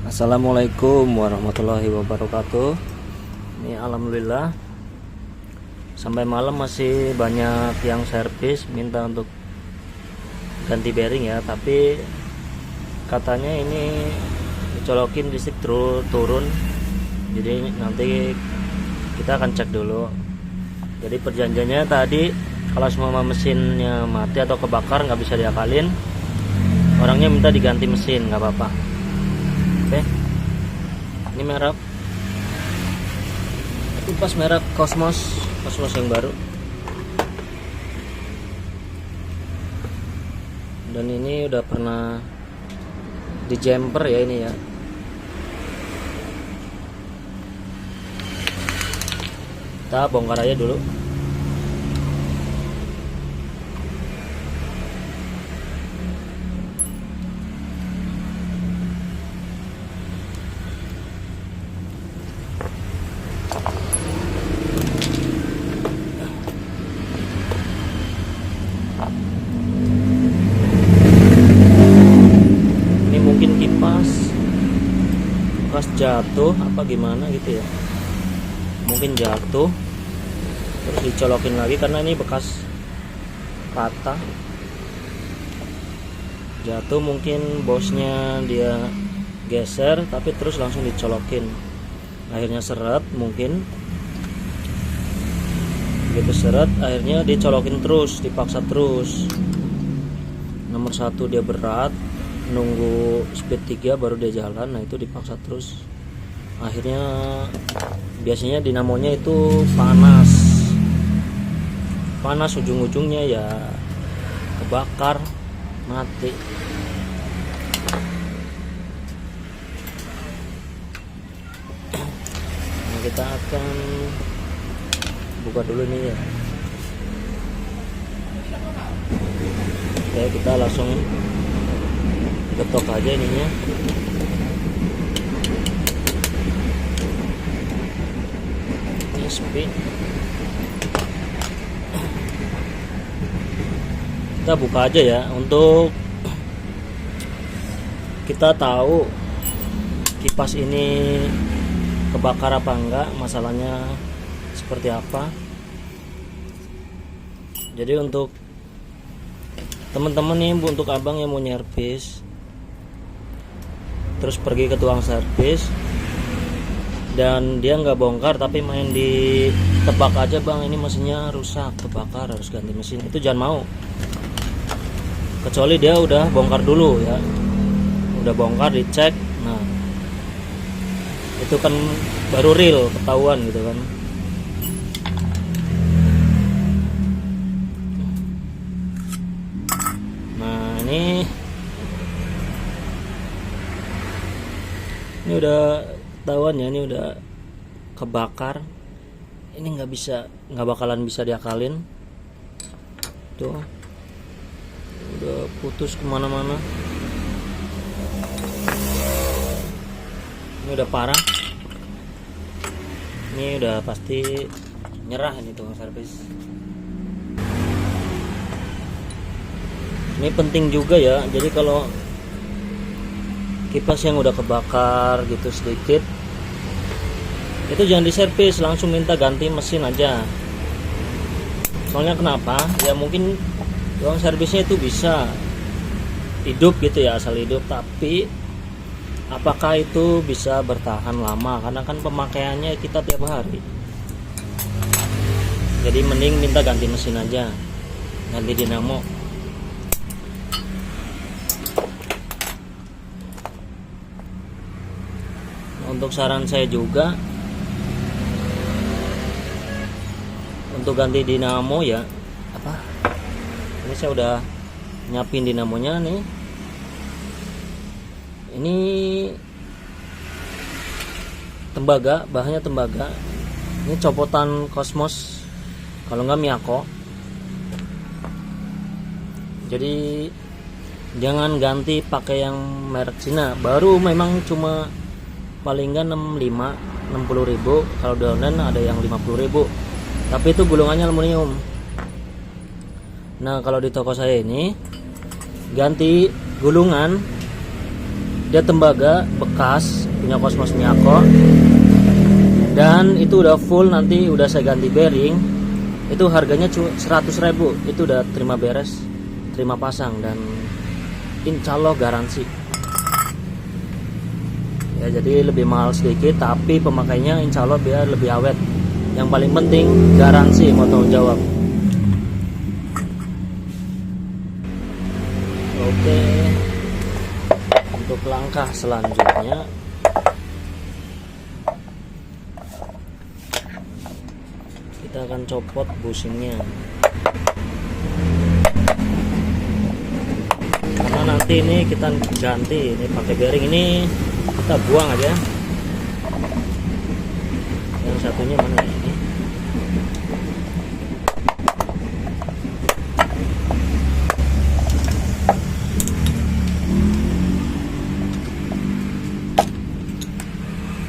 Assalamualaikum warahmatullahi wabarakatuh. Ini alhamdulillah sampai malam masih banyak yang servis minta untuk ganti bearing ya, tapi katanya ini dicolokin listrik turun, jadi nanti kita akan cek dulu. Jadi perjanjiannya tadi kalau semua mesinnya mati atau kebakar nggak bisa diakalin, orangnya minta diganti mesin, nggak apa-apa. Oke, ini merek kipas merek Cosmos yang baru, dan ini udah pernah di jumper ya ini ya. Kita bongkar aja dulu. Ini mungkin kipas jatuh apa gimana gitu ya, mungkin jatuh terus dicolokin lagi karena ini bekas patah. Jatuh mungkin bosnya dia geser tapi terus langsung dicolokin, akhirnya seret, mungkin begitu seret akhirnya dicolokin terus, dipaksa terus. Nomor satu dia berat, nunggu speed 3 baru dia jalan, nah itu dipaksa terus. Akhirnya biasanya dinamonya itu panas ujung-ujungnya ya kebakar, mati. Nah, kita akan buka dulu nih ya. Oke, kita langsung getok aja ininya. Ini speed. Kita buka aja ya untuk kita tahu kipas ini kebakar apa enggak, masalahnya seperti apa. Jadi untuk teman-teman nih, untuk abang yang mau nyervis terus pergi ke tukang servis dan dia nggak bongkar tapi main di tebak aja, bang ini mesinnya rusak kebakar harus ganti mesin, itu jangan mau. Kecuali dia udah bongkar dulu ya, udah bongkar dicek, nah itu kan baru real ketahuan gitu kan. Nah ini udah ketahuan ya, ini udah kebakar, ini nggak bakalan bisa diakalin tuh, udah putus kemana-mana. Ini udah parah, ini udah pasti nyerah ini tukang servis. Ini penting juga ya, jadi kalau kipas yang udah kebakar gitu sedikit itu jangan diservis, langsung minta ganti mesin aja. Soalnya kenapa ya, mungkin tukang servisnya itu bisa hidup gitu ya, asal hidup, tapi apakah itu bisa bertahan lama, karena kan pemakaiannya kita tiap hari. Jadi mending minta ganti mesin aja, ganti dinamo. Untuk saran saya juga untuk ganti dinamo ya, ini saya udah nyapin dinamonya nih. Ini tembaga, bahannya tembaga. Ini copotan Cosmos, kalau nggak Miyako. Jadi jangan ganti pakai yang merek Cina, baru memang cuma paling nggak 60.000, kalau downline ada yang 50.000, tapi itu gulungannya aluminium. Nah kalau di toko saya ini ganti gulungan Dia tembaga bekas punya Cosmos Miyako, dan itu udah full, nanti udah saya ganti bearing. Itu harganya 100.000. Itu udah terima beres, terima pasang, dan insya Allah garansi ya. Jadi lebih mahal sedikit, tapi pemakainya insya Allah biar lebih awet. Yang paling penting garansi, mau tanggung jawab. Oke, untuk langkah selanjutnya kita akan copot bushingnya, karena nanti ini kita ganti. Ini pakai bearing ini kita buang aja. Yang satunya mana ya? Ini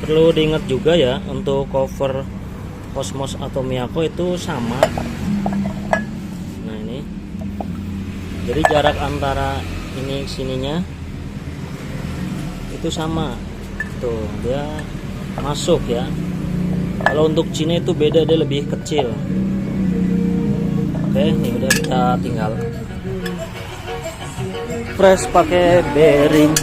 perlu diingat juga ya, untuk cover Cosmos atau Miyako itu sama. Nah ini, jadi jarak antara ini sininya itu sama tuh, dia masuk ya. Kalau untuk Cina itu beda, dia lebih kecil. Oke, ini udah kita tinggal press pakai bearing.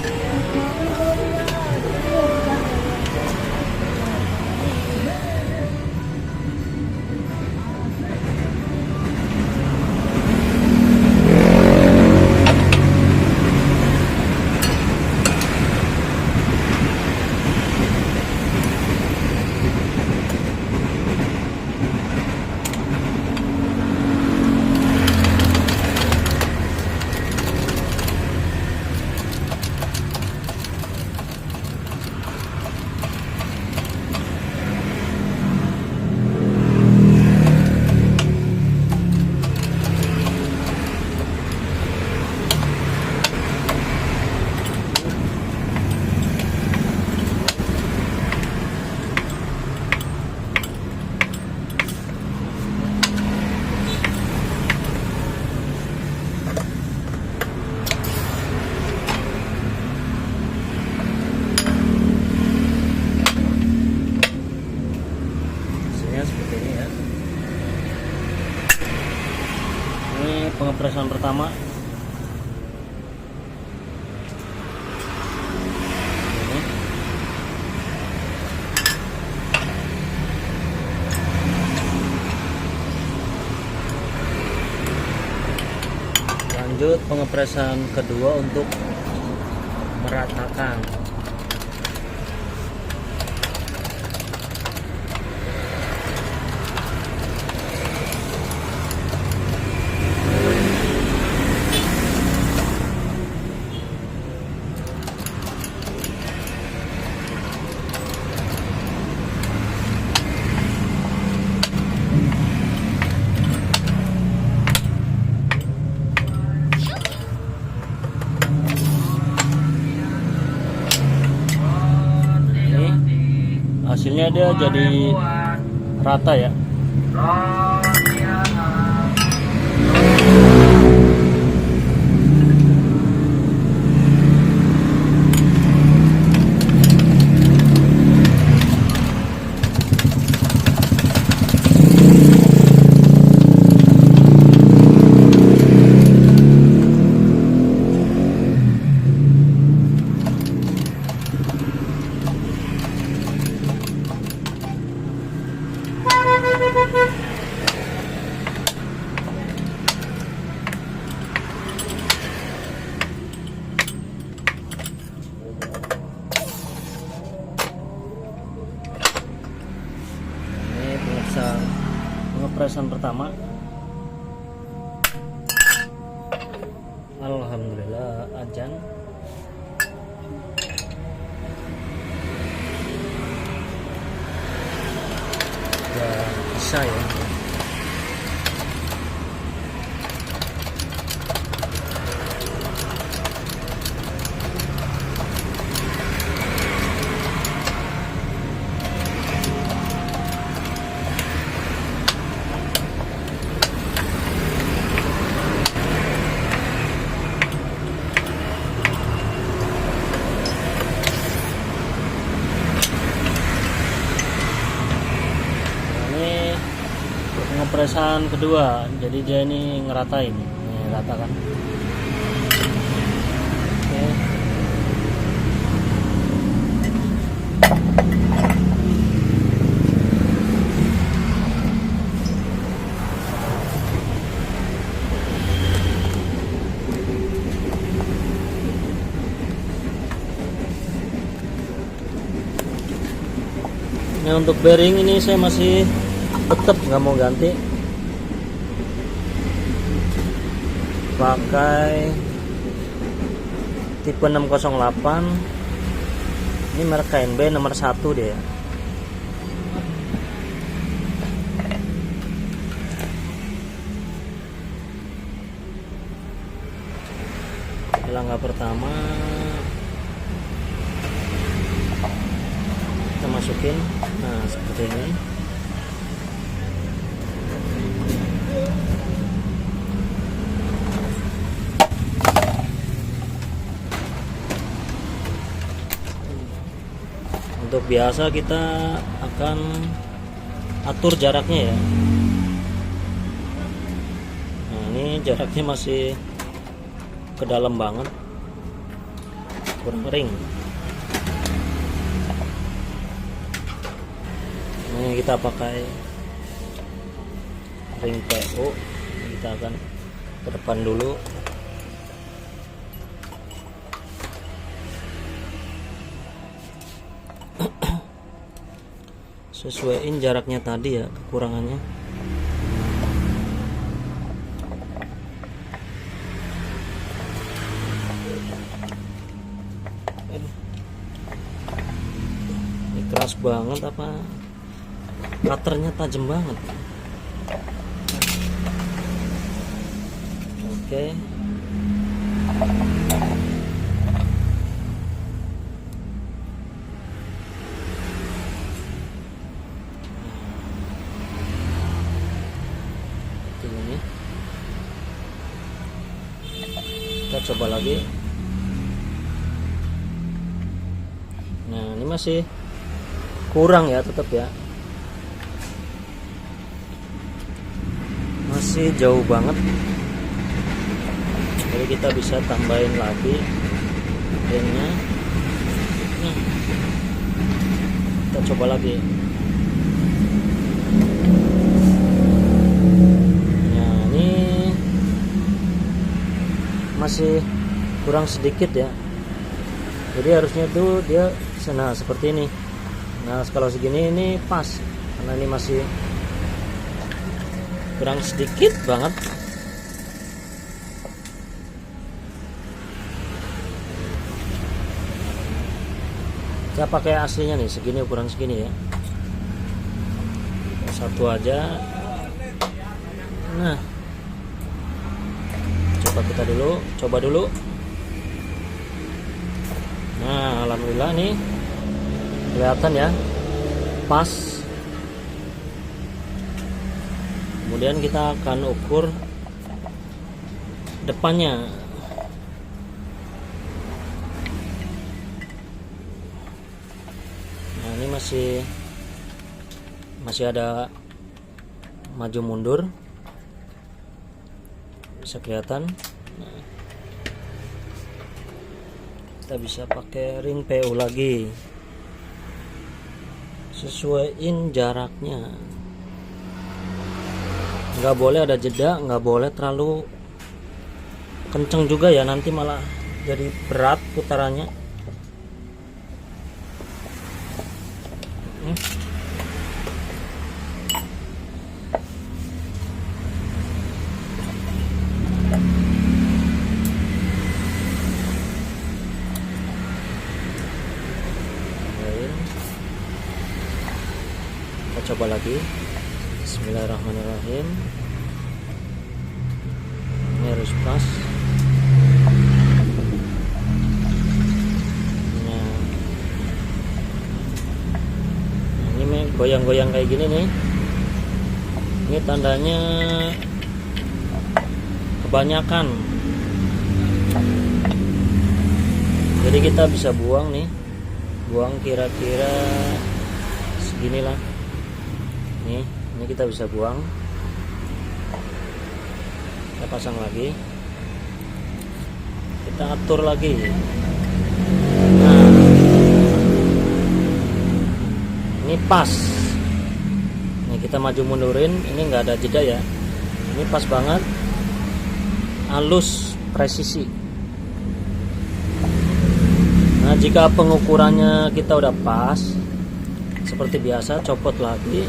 Seperti ini ya. Ini pengepresan pertama. Ini. Lanjut pengepresan kedua untuk meratakan. Hasilnya dia jadi rata ya. Pengepresan pertama. Alhamdulillah azan. Ya bisa ya. presan kedua, jadi dia ini ngeratain, ini rata kan. Oke. Nah, untuk bearing ini saya masih tetap nggak mau ganti, pakai tipe 608. Ini merek KNB nomor 1 dia. Langkah pertama kita masukin, nah seperti ini. Untuk biasa kita akan atur jaraknya ya. Nah, ini jaraknya masih ke dalam banget, kurang ring. Ini kita pakai ring PU, kita akan ke depan dulu. Sesuaiin jaraknya tadi ya, kekurangannya. Ini keras banget apa? Cutternya tajam banget. Oke. Ini kita coba lagi. Nah, ini masih kurang ya, tetap ya, masih jauh banget. Jadi kita bisa tambahin lagi ringnya. Nah, kita coba lagi. Nah, ini masih kurang sedikit ya, jadi harusnya tuh dia seperti ini. Nah, kalau segini ini pas, karena ini masih kurang sedikit banget. Saya pakai aslinya nih, segini, ukuran segini ya, satu aja. Nah, coba dulu. Nah, alhamdulillah nih kelihatan ya, pas. Kemudian kita akan ukur depannya. Nah, ini masih ada maju mundur, bisa kelihatan. Nah, kita bisa pakai ring PU lagi, sesuaiin jaraknya. Nggak boleh ada jeda, nggak boleh terlalu kenceng juga ya, nanti malah jadi berat putarannya. Kita coba lagi. Bismillahirrahmanirrahim. Ini harus pas. Nah, ini goyang-goyang kayak gini nih. Ini tandanya kebanyakan. Jadi kita bisa buang nih. Buang kira-kira seginilah. Nih, ini kita bisa buang. kita pasang lagi, kita atur lagi. Nah, ini pas. Nih kita maju mundurin, ini nggak ada jeda ya. Ini pas banget, halus, presisi. Nah, jika pengukurannya kita udah pas, seperti biasa, copot lagi.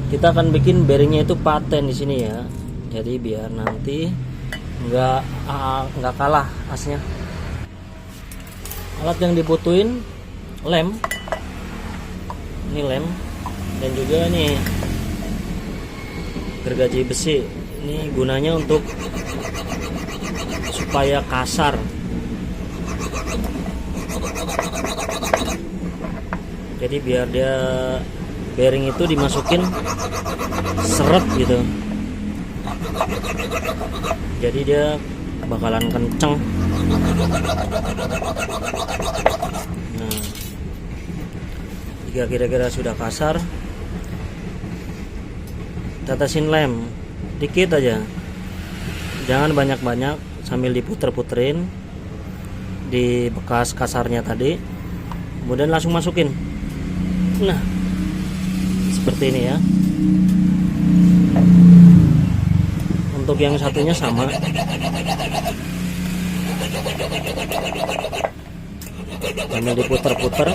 Kita akan bikin bearingnya itu paten di sini ya. Jadi biar nanti nggak kalah asnya. Alat yang dibutuhin lem. Ini lem dan juga nih gergaji besi. Ini gunanya untuk supaya kasar. Jadi biar dia bearing itu dimasukin seret gitu, jadi dia bakalan kenceng. Nah, jika kira-kira sudah kasar, tetesin lem dikit aja, jangan banyak-banyak, sambil diputer-puterin di bekas kasarnya tadi, kemudian langsung masukin. Nah, seperti ini ya. Untuk yang satunya sama. Sambil diputer-puter.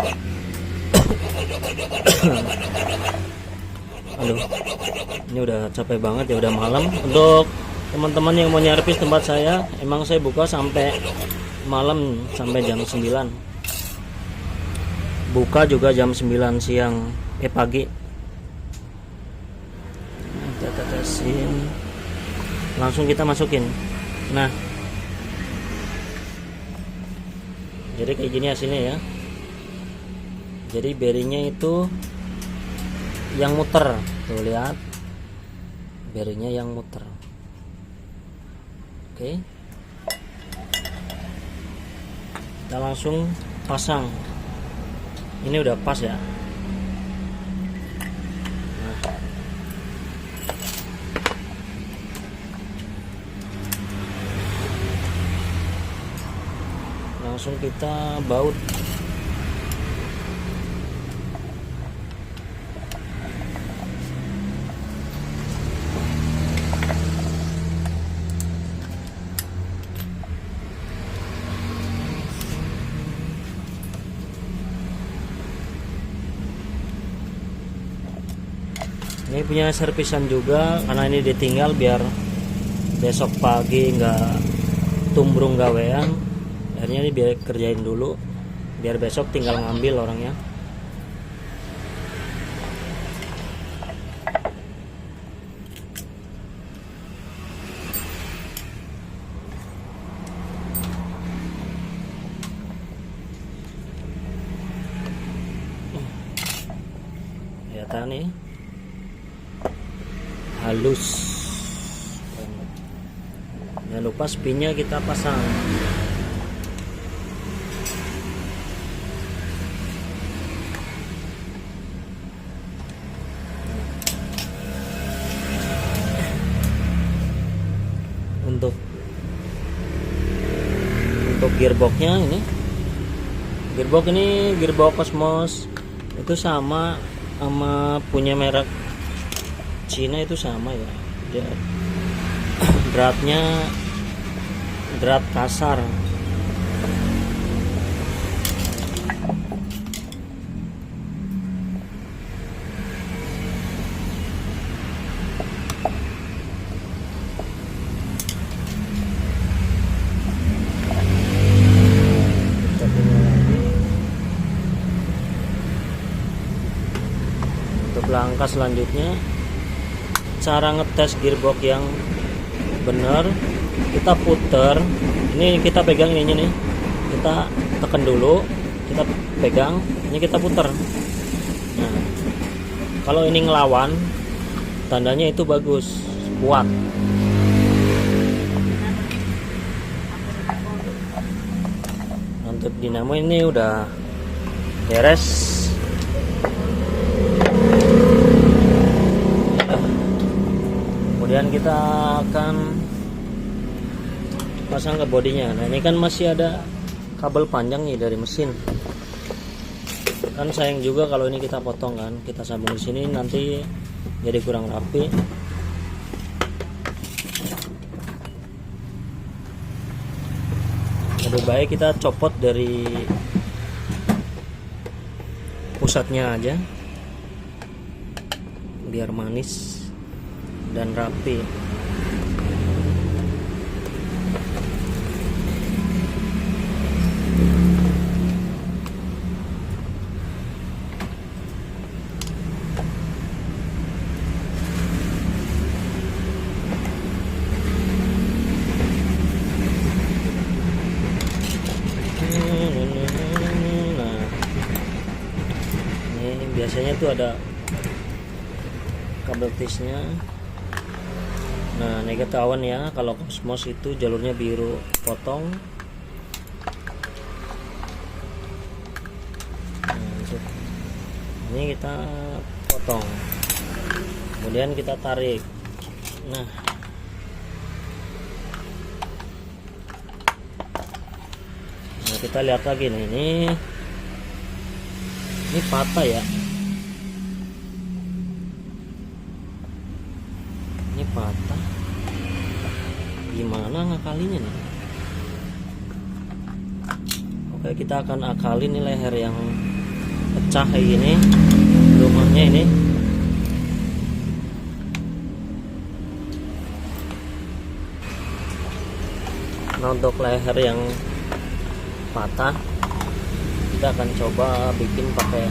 Aduh, ini udah capek banget ya, udah malam. Untuk teman-teman yang mau nyervis tempat saya, emang saya buka sampai malam, sampai jam 9. Buka juga jam 9 siang, pagi. Kita tetesin, langsung kita masukin. Nah, jadi kayak gini hasilnya ya. Jadi bearingnya itu yang muter, tuh lihat, bearingnya yang muter. Oke, kita langsung pasang. Ini udah pas ya. Langsung kita baut. Ini punya servisan juga, karena ini ditinggal biar besok pagi nggak tumbrung gawean. Akhirnya ini biar kerjain dulu, biar besok tinggal ngambil orangnya. Kelihatan nih, halus. Jangan lupa spinnya kita pasang. Untuk gearboxnya ini, gearbox Cosmos itu sama punya merek Cina, itu sama ya. Dia dratnya drat kasar. Langkah selanjutnya, cara ngetes gearbox yang benar, kita puter. Ini kita pegang ininya nih, kita tekan dulu, kita pegang, ini kita puter. Nah, kalau ini ngelawan, tandanya itu bagus, kuat. Untuk dinamo ini udah beres. Kemudian kita akan pasang ke bodinya. Nah, ini kan masih ada kabel panjang nih dari mesin. Kan sayang juga kalau ini kita potong kan, kita sambung di sini nanti jadi kurang rapi. Lebih baik kita copot dari pusatnya aja biar manis dan rapi. Biasanya tuh ada kabel tisnya. Nah, ini ketahuan ya kalau Cosmos itu jalurnya biru, potong. Nah, ini kita potong, kemudian kita tarik. Nah, kita lihat lagi nih, ini patah ya. Ini patah, gimana ngakalinya nih? Oke, kita akan akalin nih leher yang pecah kayak gini rumahnya ini. Nah, untuk leher yang patah kita akan coba bikin pakai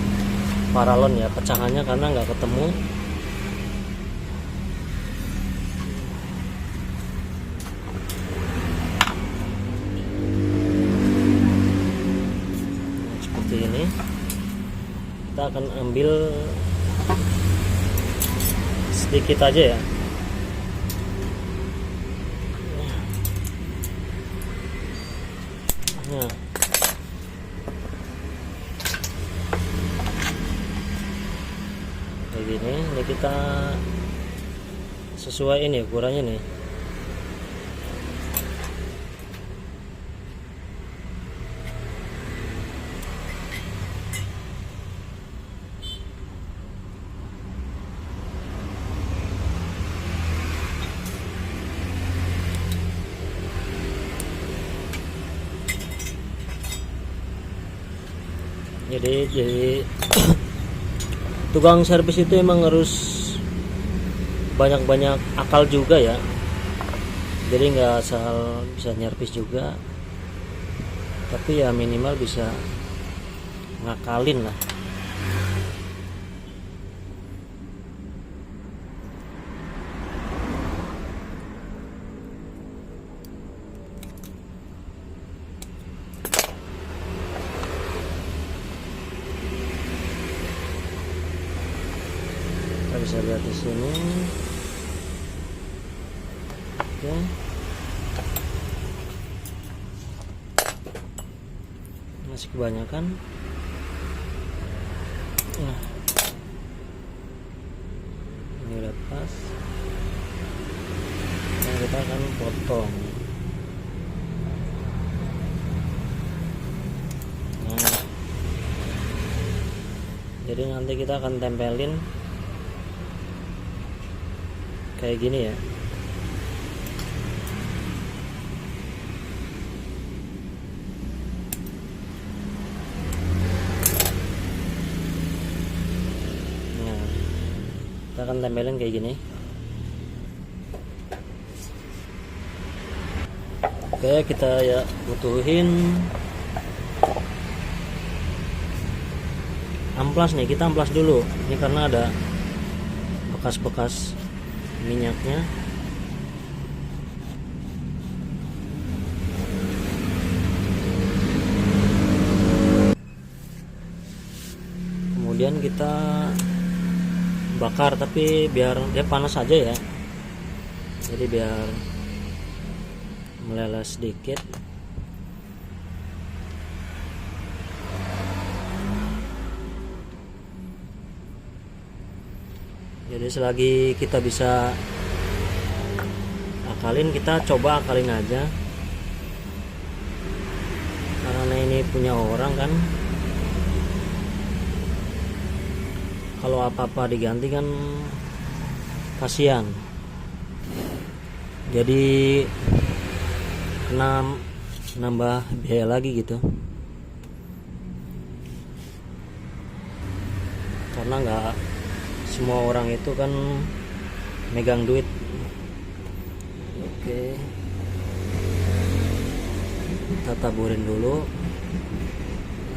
paralon ya, pecahannya karena nggak ketemu. Ini kita akan ambil sedikit aja ya. Nah, kayak gini. Ini kita sesuai ini ukurannya nih. Jadi tukang servis itu emang harus banyak-banyak akal juga ya. Jadi nggak asal bisa nyervis juga, tapi ya minimal bisa ngakalin lah. Bisa lihat di sini. Oke. Masih kebanyakan. Nah, ini lepas. Nah, kita akan potong. Nah, jadi nanti kita akan tempelin kayak gini ya. Nah, kita akan tempelin kayak gini. Oke, kita ya butuhin amplas nih. Kita amplas dulu. Ini karena ada bekas-bekas minyaknya. Kemudian kita bakar, tapi biar dia panas aja ya, jadi biar meleleh sedikit. Jadi selagi kita bisa akalin, kita coba akalin aja, karena ini punya orang kan. Kalau apa-apa diganti kan kasihan, jadi kena nambah biaya lagi gitu, karena nggak semua orang itu kan megang duit. Oke, kita taburin dulu,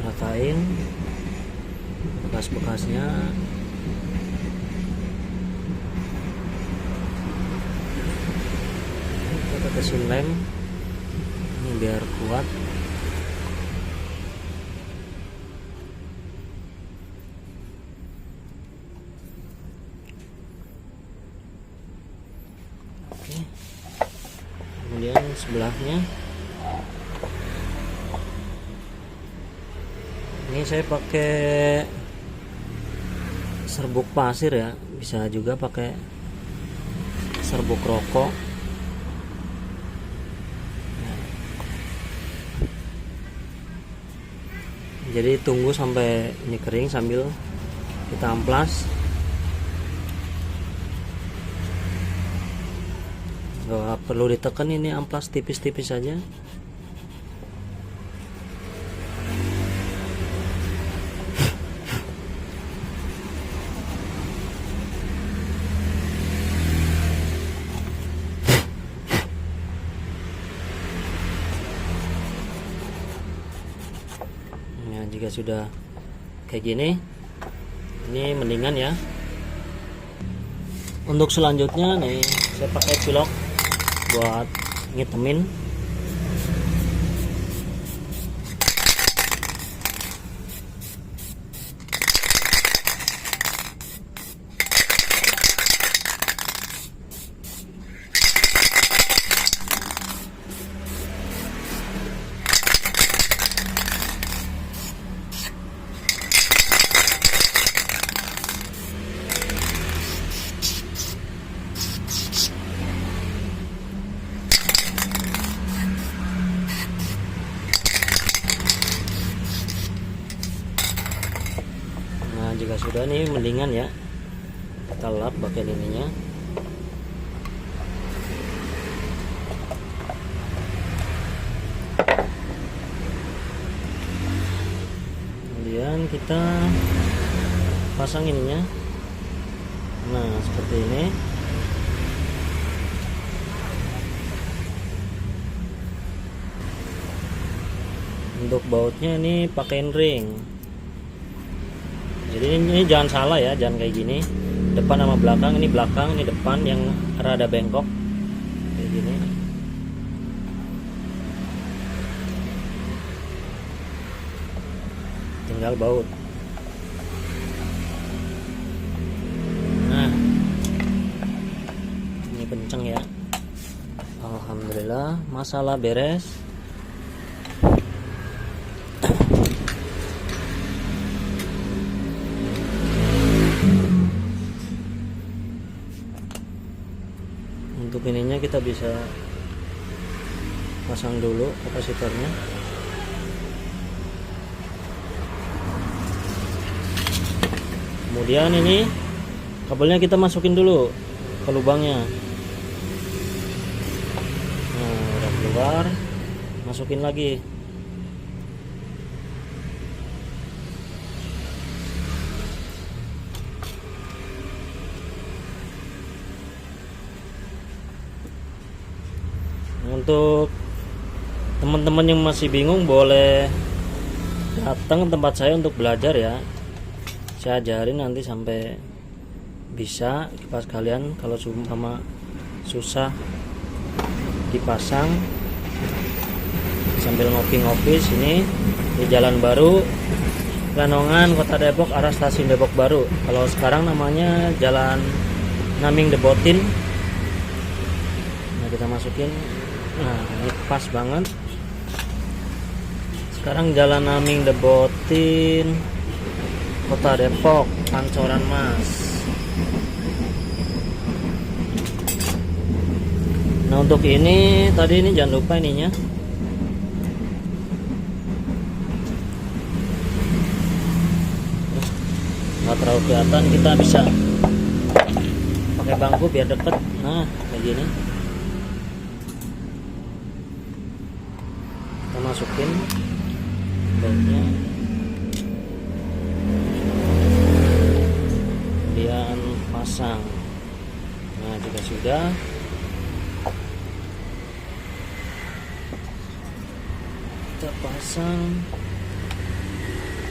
ratain bekas-bekasnya. Kita tetesin lem ini biar kuat. Oke, kemudian sebelahnya ini saya pakai serbuk pasir ya, bisa juga pakai serbuk rokok. Jadi tunggu sampai ini kering sambil kita amplas. Gak perlu ditekan, ini amplas tipis-tipis saja. Nah, jika sudah kayak gini, ini mendingan ya. Untuk selanjutnya nih, saya pakai pilok buat ngitemin. Jika sudah nih mendingan ya, kita lap bagian ininya. Kemudian kita pasang ininya. Nah, seperti ini. Untuk bautnya ini pakein ring. Jadi ini jangan salah ya, jangan kayak gini, depan sama belakang. Ini belakang, ini depan yang rada bengkok kayak gini. Tinggal baut. Nah, ini kenceng ya. Alhamdulillah, masalah beres. Untuk ininya kita bisa pasang dulu kapasitornya. Kemudian ini kabelnya kita masukin dulu ke lubangnya. Nah, udah keluar, masukin lagi. Untuk teman-teman yang masih bingung, boleh datang ke tempat saya untuk belajar ya. Saya ajarin nanti sampai bisa kipas kalian. Kalau sama susah dipasang sambil ngopi-ngopi sini di Jalan Baru, Ganongan, Kota Depok, arah stasiun Depok Baru. Kalau sekarang namanya Jalan Naming Debotin. Nah, kita masukin. Nah, ini pas banget. Sekarang Jalan Naming Debotin, Kota Depok, Pancoran Mas. Nah untuk ini tadi ini jangan lupa ininya nggak terlalu kelihatan, kita bisa pakai bangku biar deket. Nah kayak gini kita masukin bautnya, kemudian pasang. Nah jika sudah, kita pasang.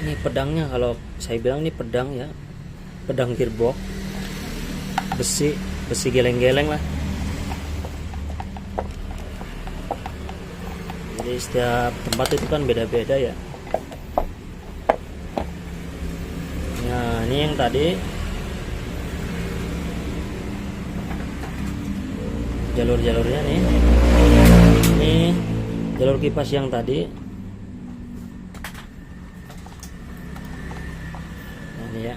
Ini pedangnya, kalau saya bilang ini pedang ya, pedang gearbox, besi geleng-geleng lah. Jadi setiap tempat itu kan beda-beda ya. Nah ini yang tadi jalur-jalurnya nih, ini jalur kipas yang tadi. Nah ini ya,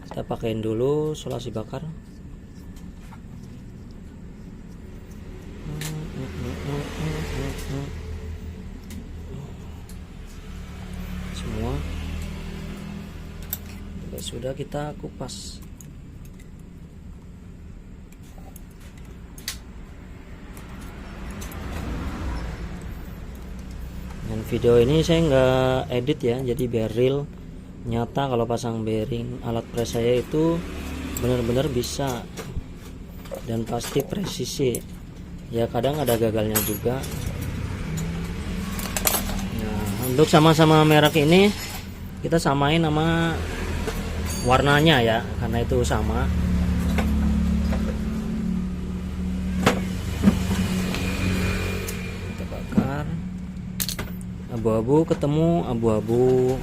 kita pakein dulu solasi bakar. Semua sudah kita kupas. Dan video ini saya nggak edit ya, jadi biar real nyata. Kalau pasang bearing alat press saya itu benar-benar bisa dan pasti presisi ya, kadang ada gagalnya juga. Nah untuk sama-sama merek ini kita samain sama warnanya ya, karena itu sama. Kita bakar, abu-abu ketemu abu-abu,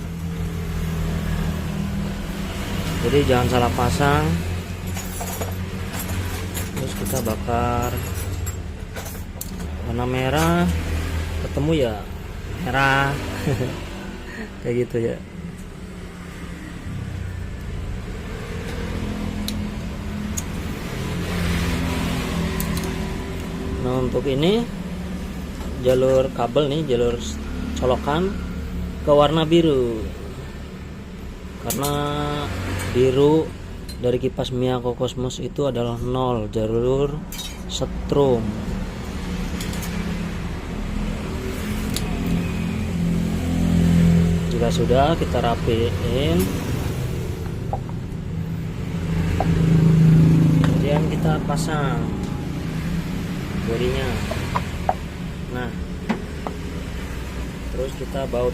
jadi jangan salah pasang. Terus kita bakar, warna merah ketemu ya merah kayak gitu ya. Nah untuk ini jalur kabel nih, jalur colokan ke warna biru, karena biru dari kipas Miyako Cosmos itu adalah 0, jalur setrum. Jika sudah, kita rapiin, kemudian kita pasang bodinya. Nah terus kita baut.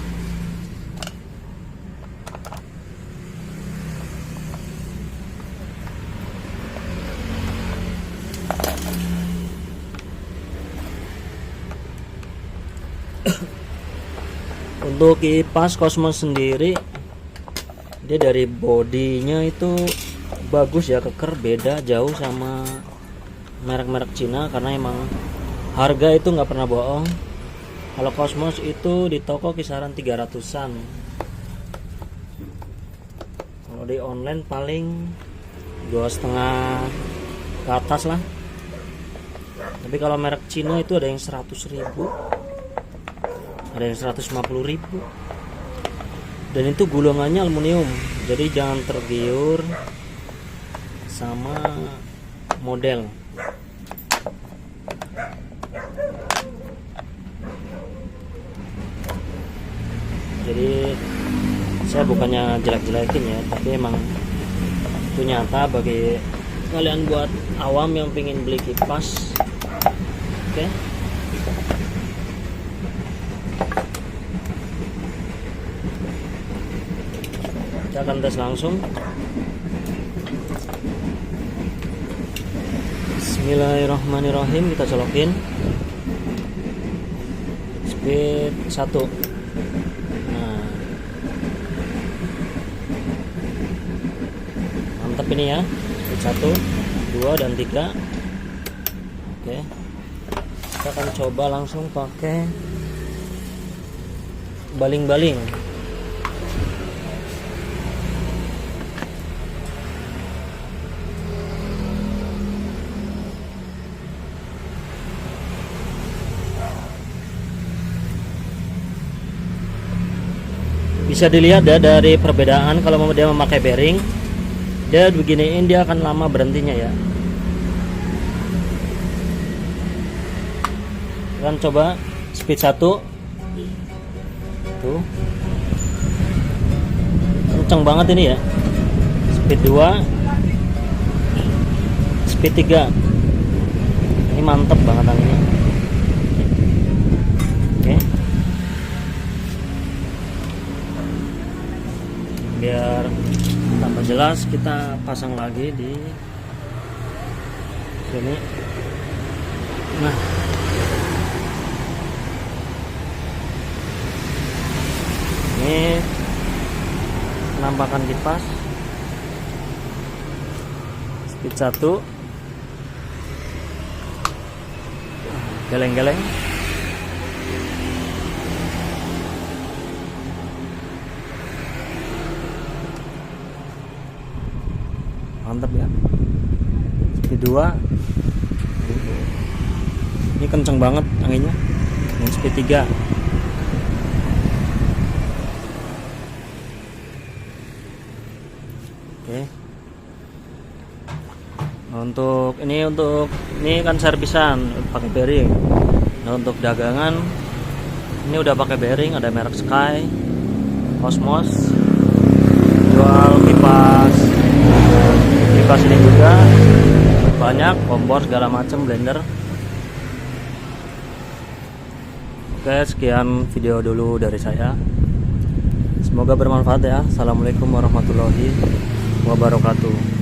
Untuk kipas Cosmos sendiri, dia dari bodinya itu bagus ya, keker, beda jauh sama merek-merek Cina, karena emang harga itu nggak pernah bohong. Kalau Cosmos itu di toko kisaran 300-an, kalau di online paling 2,5 ke atas lah. Tapi kalau merek Cina itu ada yang 100.000, ada yang 150.000, dan itu gulungannya aluminium. Jadi jangan tergiur sama model. Jadi saya bukannya jelek-jelekin ya, tapi emang itu nyata bagi kalian buat awam yang pengen beli kipas. Oke. Kita akan tes langsung. Bismillahirrahmanirrahim, kita colokin speed 1. Mantap ini ya, speed 1, 2 dan 3. Oke, kita akan coba langsung pakai baling-baling. Bisa dilihat ya dari perbedaan kalau dia memakai bearing, dia beginiin dia akan lama berhentinya ya. Kan coba speed 1 tuh kenceng banget ini ya. Speed 2, speed 3, ini mantep banget anginnya. Oke, biar tambah jelas kita pasang lagi di sini. Nah, ini penampakan kipas speed 1, geleng-geleng. Mantap ya. Speed 2, ini kenceng banget anginnya. Yang speed 3, oke. Untuk ini kan servisan pakai bearing. Nah, untuk dagangan ini udah pakai bearing, ada merek Sky, Cosmos, jual kipas ini juga banyak, kompor segala macam, blender. Oke, sekian video dulu dari saya. Semoga bermanfaat ya. Assalamualaikum warahmatullahi wabarakatuh.